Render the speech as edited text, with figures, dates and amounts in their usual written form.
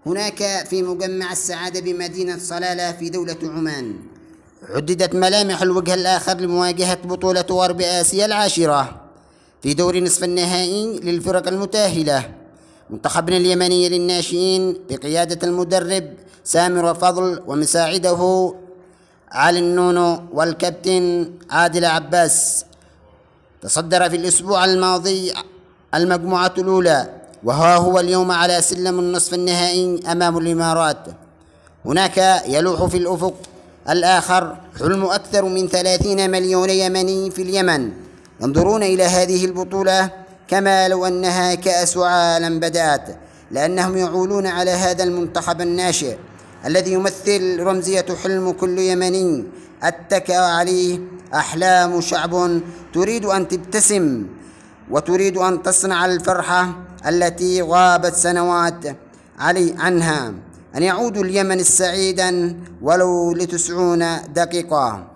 هناك في مجمع السعادة بمدينة صلالة في دولة عمان. حددت ملامح الوجه الآخر لمواجهة بطولة غرب آسيا العاشرة في دور نصف النهائي للفرق المتأهلة. منتخبنا اليمني للناشئين بقيادة المدرب سامر فضل ومساعده علي النونو والكابتن عادل عباس تصدر في الأسبوع الماضي المجموعة الأولى، وها هو اليوم على سلم النصف النهائي أمام الإمارات. هناك يلوح في الأفق الآخر حلم أكثر من 30 مليون يمني في اليمن ينظرون إلى هذه البطولة كما لو أنها كأس عالم بدأت، لأنهم يعولون على هذا المنتخب الناشئ الذي يمثل رمزية حلم كل يمني اتكأ عليه أحلام شعب تريد أن تبتسم وتريد أن تصنع الفرحة التي غابت سنوات عنها، أن يعود اليمن السعيدا ولو ل90 دقيقة.